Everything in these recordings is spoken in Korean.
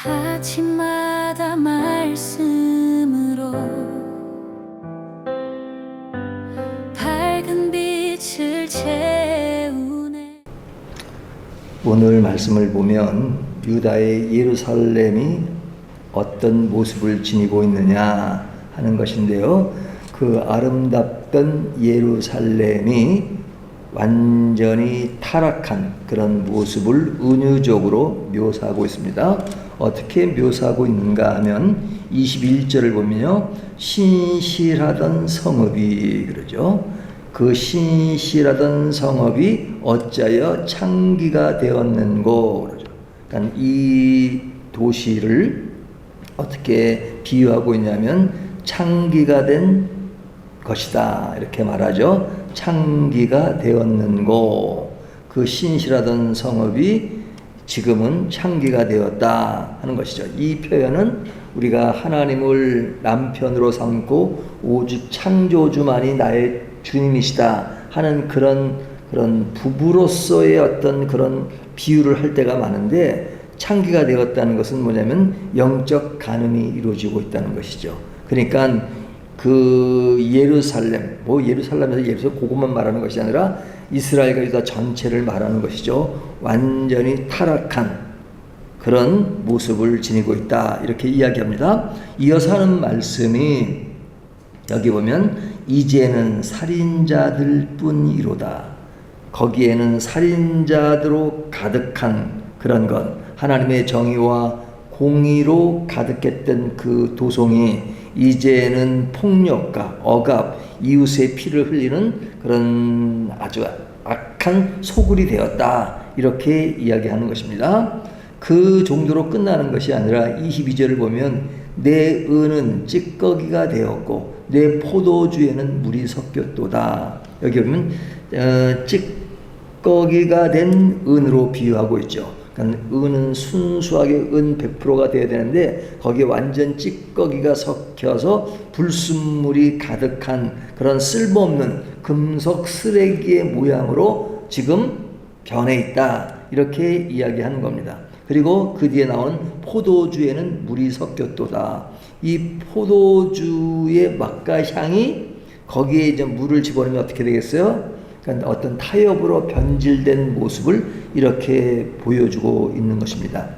아침마다 말씀으로 밝은 빛을 채우네. 오늘 말씀을 보면 유다의 예루살렘이 어떤 모습을 지니고 있느냐 하는 것인데요. 그 아름답던 예루살렘이 완전히 타락한 그런 모습을 은유적으로 묘사하고 있습니다. 어떻게 묘사하고 있는가 하면 21절을 보면요, 신실하던 성읍이 그러죠. 그 신실하던 성읍이 어찌하여 창기가 되었는고 그러죠. 그러니까 이 도시를 어떻게 비유하고 있냐면 창기가 된 것이다 이렇게 말하죠. 창기가 되었는고, 그 신실하던 성읍이 지금은 창기가 되었다 하는 것이죠. 이 표현은 우리가 하나님을 남편으로 삼고 오직 창조주만이 나의 주님이시다 하는 그런 부부로서의 어떤 그런 비유를 할 때가 많은데, 창기가 되었다는 것은 뭐냐면 영적 간음이 이루어지고 있다는 것이죠. 그러니까 그 예루살렘에서 예루살렘 그것만 말하는 것이 아니라 이스라엘과 유다 전체를 말하는 것이죠. 완전히 타락한 그런 모습을 지니고 있다 이렇게 이야기합니다. 이어서 하는 말씀이 여기 보면 이제는 살인자들 뿐이로다. 거기에는 살인자들로 가득한 그런 것, 하나님의 정의와 공의로 가득했던 그 도성이 이제는 폭력과 억압, 이웃의 피를 흘리는 그런 아주 악한 소굴이 되었다 이렇게 이야기하는 것입니다. 그 정도로 끝나는 것이 아니라 22절을 보면 내 은은 찌꺼기가 되었고 내 포도주에는 물이 섞였도다. 여기 보면 찌꺼기가 된 은으로 비유하고 있죠. 그러니까 은은 순수하게 은 100%가 돼야 되는데 거기에 완전 찌꺼기가 섞여서 불순물이 가득한 그런 쓸모없는 금속 쓰레기의 모양으로 지금 변해 있다 이렇게 이야기하는 겁니다. 그리고 그 뒤에 나오는 포도주에는 물이 섞였도다. 이 포도주의 맛과 향이 거기에 이제 물을 집어넣으면 어떻게 되겠어요? 그러니까 어떤 타협으로 변질된 모습을 이렇게 보여주고 있는 것입니다.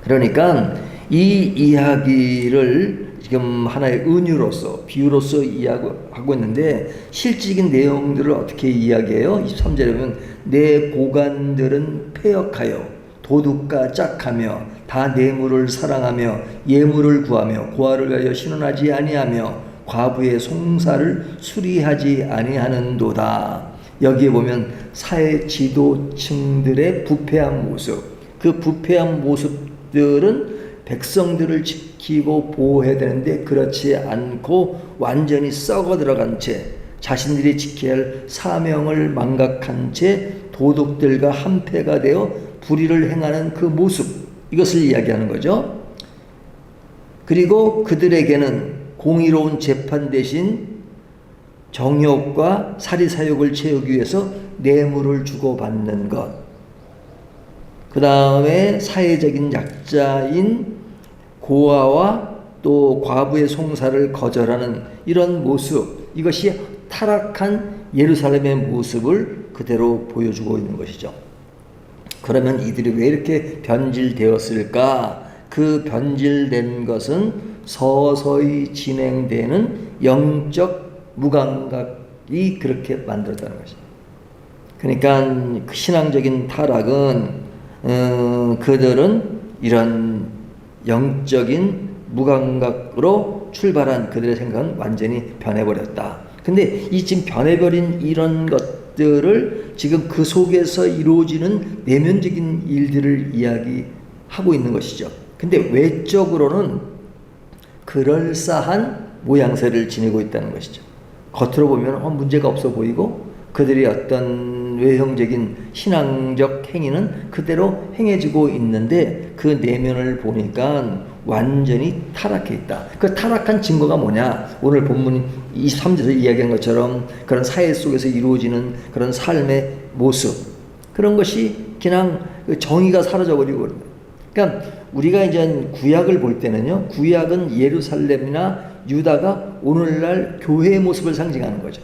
그러니까 이 이야기를 지금 하나의 은유로서 비유로서 이야기하고 있는데 실질적인 내용들을 어떻게 이야기해요? 23절에 보면 내 고관들은 패역하여 도둑과 짝하며 다 뇌물을 사랑하며 예물을 구하며 고아를 위하여 신원하지 아니하며 과부의 송사를 수리하지 아니하는도다. 여기에 보면 사회 지도층들의 부패한 모습, 그 부패한 모습들은 백성들을 지키고 보호해야 되는데 그렇지 않고 완전히 썩어 들어간 채 자신들이 지켜야 할 사명을 망각한 채 도둑들과 한패가 되어 불의를 행하는 그 모습, 이것을 이야기하는 거죠. 그리고 그들에게는 공의로운 재판 대신 정욕과 사리사욕을 채우기 위해서 뇌물을 주고받는 것, 그 다음에 사회적인 약자인 고아와 또 과부의 송사를 거절하는 이런 모습, 이것이 타락한 예루살렘의 모습을 그대로 보여주고 있는 것이죠. 그러면 이들이 왜 이렇게 변질되었을까? 그 변질된 것은 서서히 진행되는 영적 무감각이 그렇게 만들었다는 것입니다. 그러니까 그 신앙적인 타락은 그들은 이런 영적인 무감각으로 출발한 그들의 생각은 완전히 변해버렸다. 근데 이 지금 변해버린 이런 것들을 지금 그 속에서 이루어지는 내면적인 일들을 이야기하고 있는 것이죠. 근데 외적으로는 그럴싸한 모양새를 지니고 있다는 것이죠. 겉으로 보면 문제가 없어 보이고 그들의 어떤 외형적인 신앙적 행위는 그대로 행해지고 있는데 그 내면을 보니까 완전히 타락해 있다. 그 타락한 증거가 뭐냐? 오늘 본문 23절에서 이야기한 것처럼 그런 사회 속에서 이루어지는 그런 삶의 모습, 그런 것이 그냥 정의가 사라져버리고 그러니까 우리가 이제 구약을 볼 때는요, 구약은 예루살렘이나 유다가 오늘날 교회의 모습을 상징하는 거죠.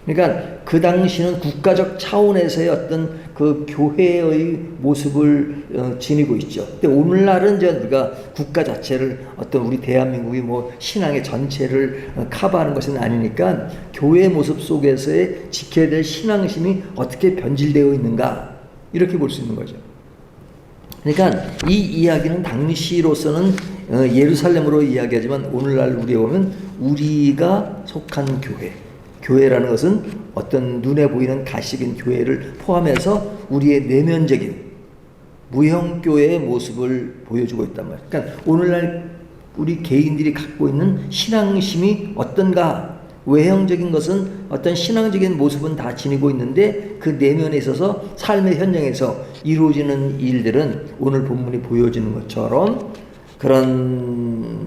그러니까 그 당시는 국가적 차원에서의 어떤 그 교회의 모습을 지니고 있죠. 근데 오늘날은 이제 우리가 국가 자체를 어떤 우리 대한민국이 뭐 신앙의 전체를 커버하는 것은 아니니까 교회의 모습 속에서의 지켜야 될 신앙심이 어떻게 변질되어 있는가 이렇게 볼 수 있는 거죠. 그러니까 이 이야기는 당시로서는 예루살렘으로 이야기하지만 오늘날 우리가 보면 우리가 속한 교회라는 것은 어떤 눈에 보이는 가식인 교회를 포함해서 우리의 내면적인 무형교회의 모습을 보여주고 있단 말이에요. 그러니까 오늘날 우리 개인들이 갖고 있는 신앙심이 어떤가? 외형적인 것은 어떤 신앙적인 모습은 다 지니고 있는데 그 내면에 있어서 삶의 현장에서 이루어지는 일들은 오늘 본문이 보여지는 것처럼 그런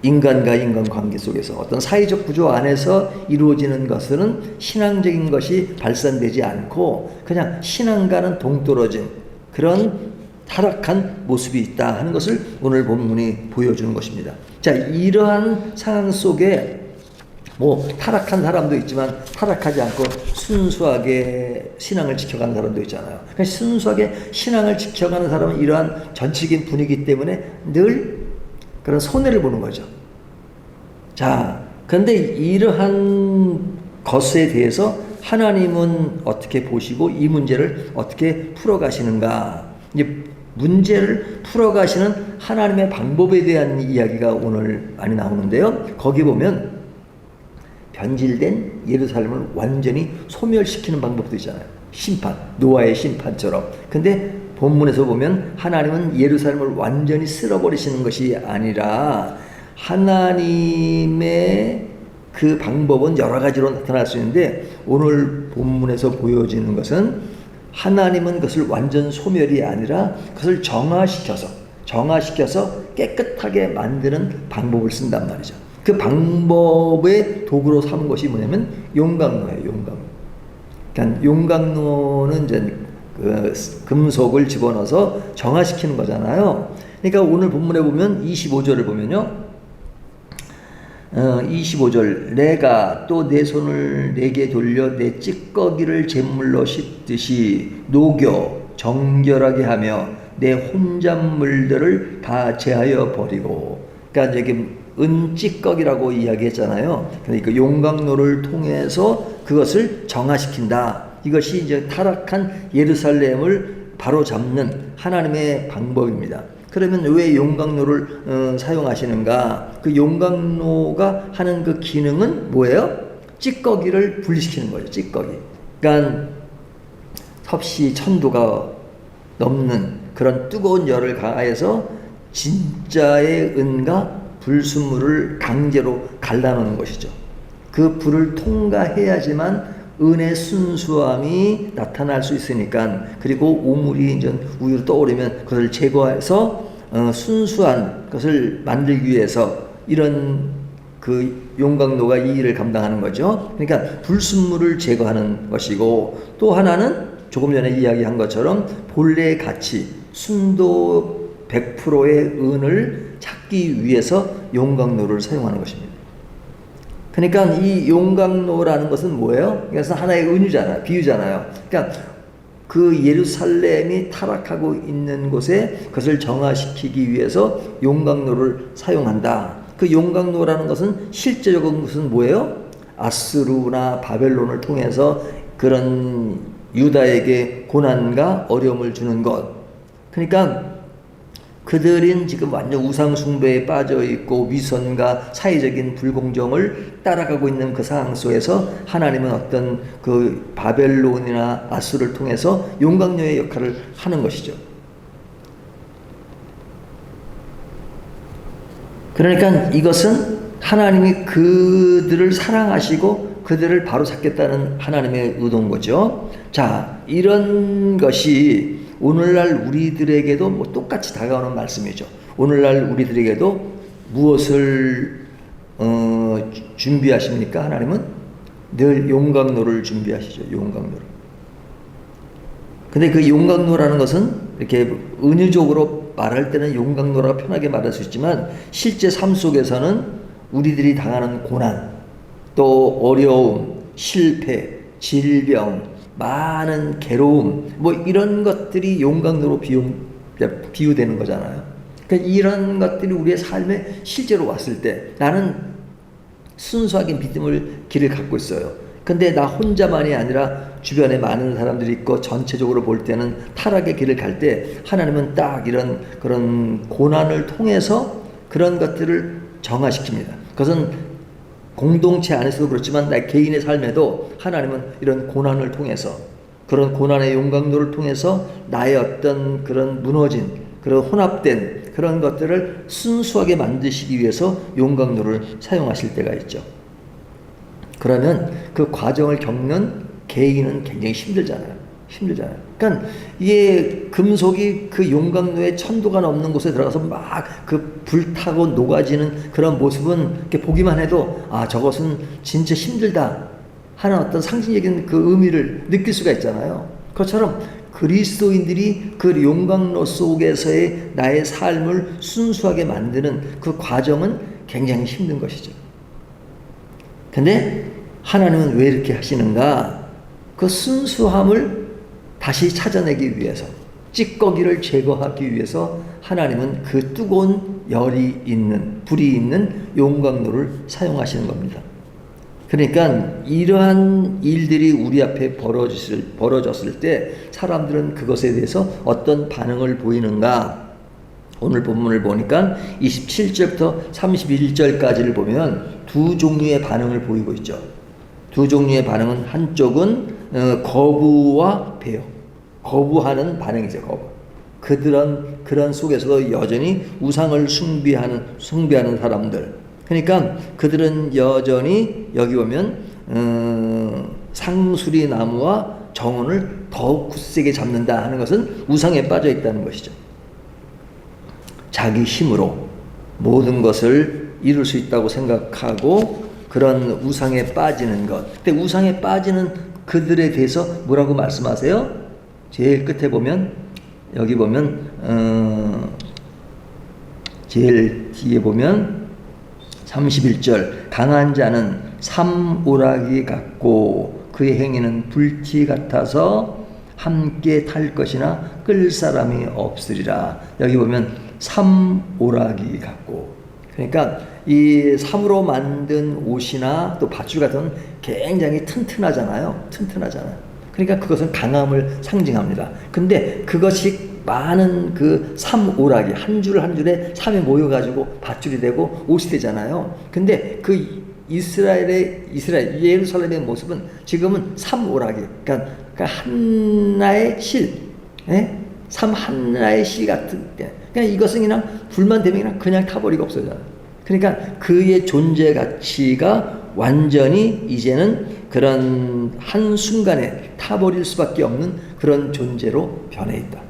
인간과 인간 관계 속에서 어떤 사회적 구조 안에서 이루어지는 것은 신앙적인 것이 발산되지 않고 그냥 신앙과는 동떨어진 그런 타락한 모습이 있다 하는 것을 오늘 본문이 보여주는 것입니다. 자, 이러한 상황 속에 뭐 타락한 사람도 있지만 타락하지 않고 순수하게 신앙을 지켜가는 사람도 있잖아요. 그러니까 순수하게 신앙을 지켜가는 사람은 이러한 전체적인 분위기 때문에 늘 그런 손해를 보는 거죠. 자, 그런데 이러한 것에 대해서 하나님은 어떻게 보시고 이 문제를 어떻게 풀어가시는가? 이제 문제를 풀어가시는 하나님의 방법에 대한 이야기가 오늘 많이 나오는데요. 거기 보면 변질된 예루살렘을 완전히 소멸시키는 방법도 있잖아요. 심판, 노아의 심판처럼. 근데 본문에서 보면 하나님은 예루살렘을 완전히 쓸어버리시는 것이 아니라 하나님의 그 방법은 여러 가지로 나타날 수 있는데 오늘 본문에서 보여지는 것은 하나님은 그것을 완전 소멸이 아니라 그것을 정화시켜서 깨끗하게 만드는 방법을 쓴단 말이죠. 그 방법의 도구로 삼은 것이 뭐냐면 용광로예요. 용광로. 그러니까 용광로는 이제 그 금속을 집어넣어서 정화시키는 거잖아요. 그러니까 오늘 본문에 보면 25절을 보면요. 25절 내가 또 내 손을 내게 돌려 내 찌꺼기를 제물로 씻듯이 녹여 정결하게 하며 내 혼잣물들을 다 제하여 버리고. 그러니까 여기 은찌꺼기라고 이야기했잖아요. 그러니까 용광로를 통해서 그것을 정화시킨다. 이것이 이제 타락한 예루살렘을 바로잡는 하나님의 방법입니다. 그러면 왜 용광로를 사용하시는가? 그 용광로가 하는 그 기능은 뭐예요? 찌꺼기를 분리시키는 거죠. 찌꺼기. 그러니까 섭씨 1000도가 넘는 그런 뜨거운 열을 가해서 진짜의 은과 불순물을 강제로 갈라놓는 것이죠. 그 불을 통과해야지만 은의 순수함이 나타날 수 있으니까. 그리고 오물이 이제 우유로 떠오르면 그것을 제거해서 순수한 것을 만들기 위해서 이런 그 용광로가 이 일을 감당하는 거죠. 그러니까 불순물을 제거하는 것이고, 또 하나는 조금 전에 이야기한 것처럼 본래의 가치, 순도 100%의 은을 찾기 위해서 용광로를 사용하는 것입니다. 그러니까 이 용광로라는 것은 뭐예요? 그래서 하나의 은유잖아요. 비유잖아요. 그러니까 그 예루살렘이 타락하고 있는 곳에 그것을 정화시키기 위해서 용광로를 사용한다. 그 용광로라는 것은 실제적인 것은 뭐예요? 아수르나 바벨론을 통해서 그런 유다에게 고난과 어려움을 주는 것. 그러니까 그들은 지금 완전 우상숭배에 빠져있고 위선과 사회적인 불공정을 따라가고 있는 그 상황 속에서 하나님은 어떤 그 바벨론이나 아수를 통해서 용광로의 역할을 하는 것이죠. 그러니까 이것은 하나님이 그들을 사랑하시고 그들을 바로잡겠다는 하나님의 의도인 거죠. 자, 이런 것이 오늘날 우리들에게도 뭐 똑같이 다가오는 말씀이죠. 오늘날 우리들에게도 무엇을 준비하십니까? 하나님은 늘 용광로를 준비하시죠. 용광로를. 근데 그 용광로라는 것은 이렇게 은유적으로 말할 때는 용광로라고 편하게 말할 수 있지만 실제 삶 속에서는 우리들이 당하는 고난, 또 어려움, 실패, 질병, 많은 괴로움, 뭐 이런 것들이 용광로로 비유되는 거잖아요. 그러니까 이런 것들이 우리의 삶에 실제로 왔을 때 나는 순수하게 믿음을 길을 갖고 있어요. 근데 나 혼자만이 아니라 주변에 많은 사람들이 있고 전체적으로 볼 때는 타락의 길을 갈 때 하나님은 딱 이런 그런 고난을 통해서 그런 것들을 정화시킵니다. 그것은 공동체 안에서도 그렇지만 나 개인의 삶에도 하나님은 이런 고난을 통해서 그런 고난의 용광로를 통해서 나의 어떤 그런 무너진 그런 혼합된 그런 것들을 순수하게 만드시기 위해서 용광로를 사용하실 때가 있죠. 그러면 그 과정을 겪는 개인은 굉장히 힘들잖아요. 그러니까 이게 금속이 그 용광로에 1000도가 넘는 곳에 들어가서 막 그 불타고 녹아지는 그런 모습은 이렇게 보기만 해도 아, 저것은 진짜 힘들다 하는 어떤 상징적인 그 의미를 느낄 수가 있잖아요. 그것처럼 그리스도인들이 그 용광로 속에서의 나의 삶을 순수하게 만드는 그 과정은 굉장히 힘든 것이죠. 근데 하나님은 왜 이렇게 하시는가? 그 순수함을 다시 찾아내기 위해서, 찌꺼기를 제거하기 위해서 하나님은 그 뜨거운 열이 있는, 불이 있는 용광로를 사용하시는 겁니다. 그러니까 이러한 일들이 우리 앞에 벌어졌을 때 사람들은 그것에 대해서 어떤 반응을 보이는가? 오늘 본문을 보니까 27절부터 31절까지를 보면 두 종류의 반응을 보이고 있죠. 두 종류의 반응은 한쪽은 거부와 배역, 거부하는 반응이죠. 거부. 그런 속에서도 여전히 우상을 숭배하는 사람들. 그러니까 그들은 여전히 여기 보면 상수리 나무와 정원을 더욱 굳세게 잡는다 하는 것은 우상에 빠져 있다는 것이죠. 자기 힘으로 모든 것을 이룰 수 있다고 생각하고 그런 우상에 빠지는 것. 근데 우상에 빠지는 그들에 대해서 뭐라고 말씀하세요? 제일 끝에 보면 여기 보면 제일 뒤에 보면 31절 강한 자는 삼오라기 같고 그의 행위는 불티 같아서 함께 탈 것이나 끌 사람이 없으리라. 여기 보면 삼오라기 같고, 그러니까 이 삼으로 만든 옷이나 또 밧줄 같은 건 굉장히 튼튼하잖아요. 그러니까 그것은 강함을 상징합니다. 근데 그것이 많은 그 삼오라기 한 줄 한 줄에 삼이 모여가지고 밧줄이 되고 옷이 되잖아요. 근데 그 이스라엘 예루살렘의 모습은 지금은 삼오라기, 그러니까 하나의 실, 삼 하나의 실 같은 게. 그냥 이것은 그냥 불만 되면 그냥 타버리고 없어져요. 그러니까 그의 존재 가치가 완전히 이제는 그런 한순간에 타버릴 수밖에 없는 그런 존재로 변해 있다.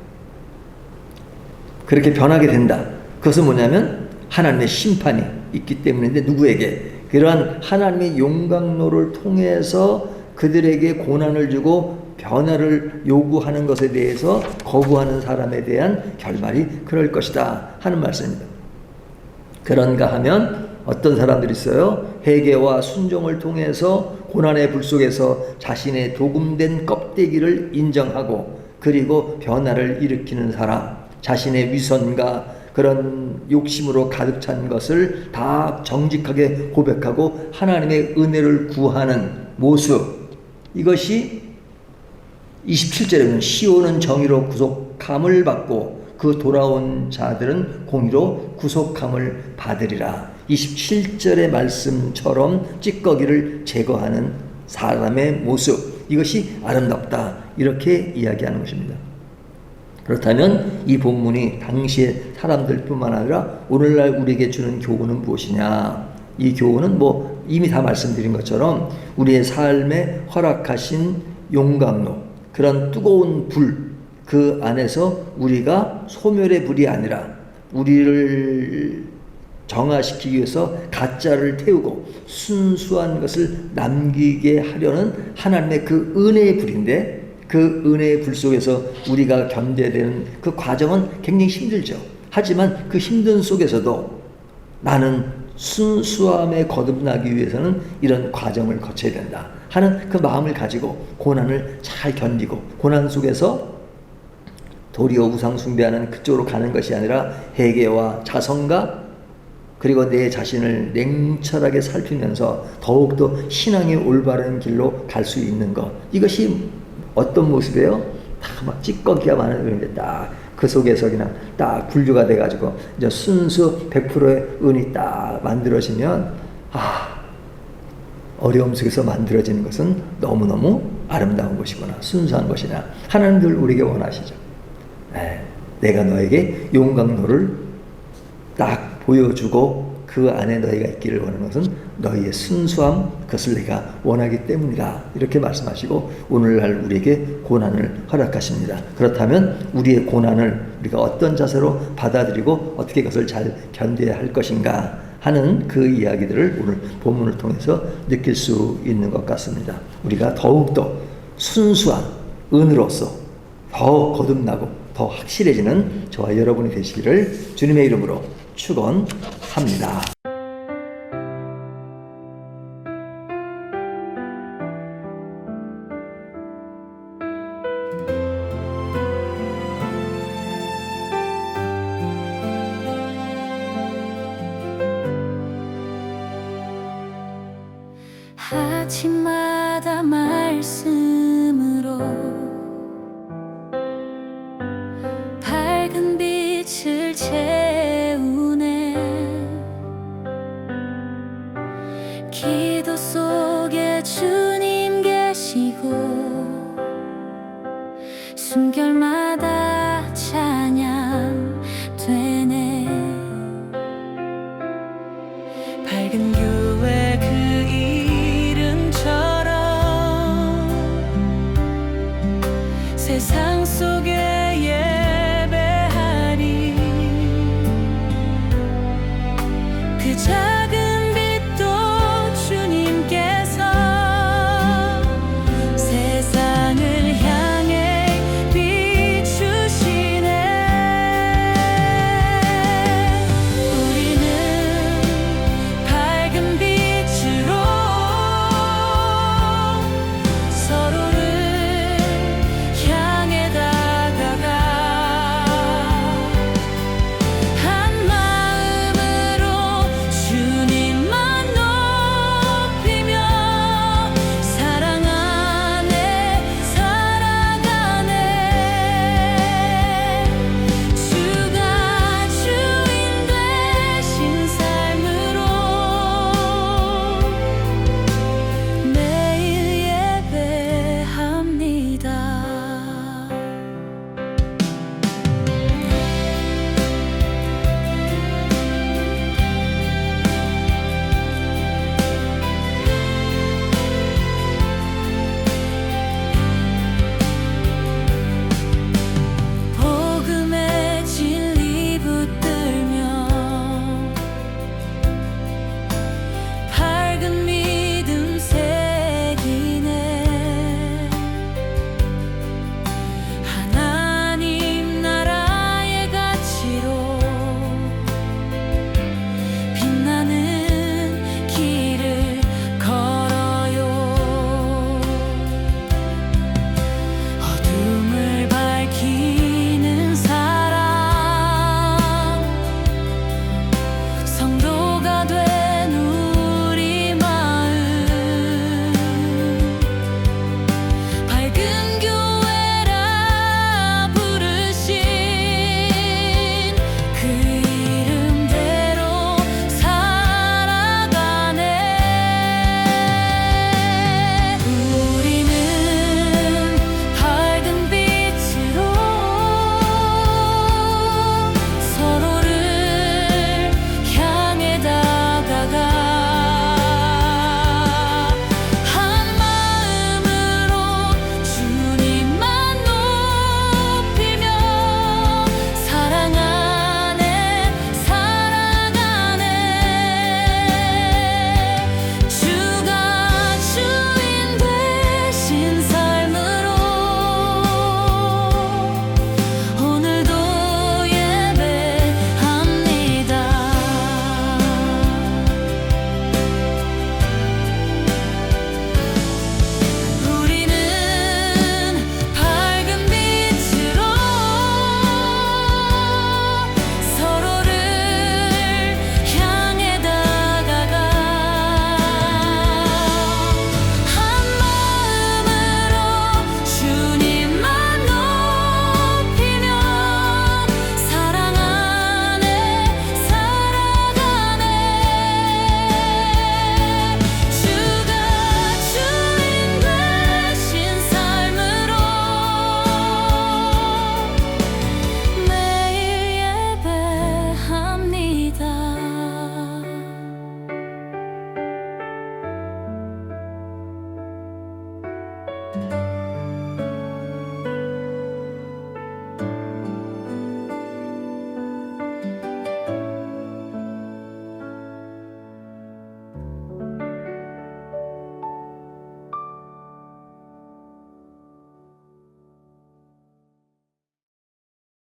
그렇게 변하게 된다. 그것은 뭐냐면 하나님의 심판이 있기 때문인데 누구에게? 그러한 하나님의 용광로를 통해서 그들에게 고난을 주고 변화를 요구하는 것에 대해서 거부하는 사람에 대한 결말이 그럴 것이다 하는 말씀입니다. 그런가 하면 어떤 사람들이 있어요? 회개와 순종을 통해서 고난의 불 속에서 자신의 도금된 껍데기를 인정하고 그리고 변화를 일으키는 사람, 자신의 위선과 그런 욕심으로 가득 찬 것을 다 정직하게 고백하고 하나님의 은혜를 구하는 모습, 이것이 27절에 보면 시온은 정의로 구속함을 받고 그 돌아온 자들은 공의로 구속함을 받으리라. 27절의 말씀처럼 찌꺼기를 제거하는 사람의 모습, 이것이 아름답다, 이렇게 이야기하는 것입니다. 그렇다면 이 본문이 당시의 사람들뿐만 아니라 오늘날 우리에게 주는 교훈은 무엇이냐? 이 교훈은 뭐 이미 다 말씀드린 것처럼 우리의 삶에 허락하신 용광로, 그런 뜨거운 불, 그 안에서 우리가 소멸의 불이 아니라 우리를 정화시키기 위해서 가짜를 태우고 순수한 것을 남기게 하려는 하나님의 그 은혜의 불인데, 그 은혜의 불 속에서 우리가 견뎌야 되는 그 과정은 굉장히 힘들죠. 하지만 그 힘든 속에서도 나는 순수함에 거듭나기 위해서는 이런 과정을 거쳐야 된다 하는 그 마음을 가지고 고난을 잘 견디고, 고난 속에서 도리어 우상 숭배하는 그쪽으로 가는 것이 아니라 회개와 자성과 그리고 내 자신을 냉철하게 살피면서 더욱더 신앙의 올바른 길로 갈 수 있는 것, 이것이 어떤 모습이에요? 다 막 찌꺼기가 많은 그런데 딱 그 속에서 그냥 딱 분류가 돼가지고 이제 순수 100%의 은이 딱 만들어지면, 어려움 속에서 만들어지는 것은 너무너무 아름다운 것이구나, 순수한 것이나 하나님들 우리에게 원하시죠. 내가 너에게 용광로를 딱 보여주고 그 안에 너희가 있기를 원하는 것은 너희의 순수함, 그것을 내가 원하기 때문이다, 이렇게 말씀하시고 오늘날 우리에게 고난을 허락하십니다. 그렇다면 우리의 고난을 우리가 어떤 자세로 받아들이고 어떻게 그것을 잘 견뎌야 할 것인가 하는 그 이야기들을 오늘 본문을 통해서 느낄 수 있는 것 같습니다. 우리가 더욱더 순수한 은으로서 더 거듭나고 더 확실해지는 저와 여러분이 되시기를 주님의 이름으로 축원합니다. 아침마다 말씀으로 밝은 빛을 채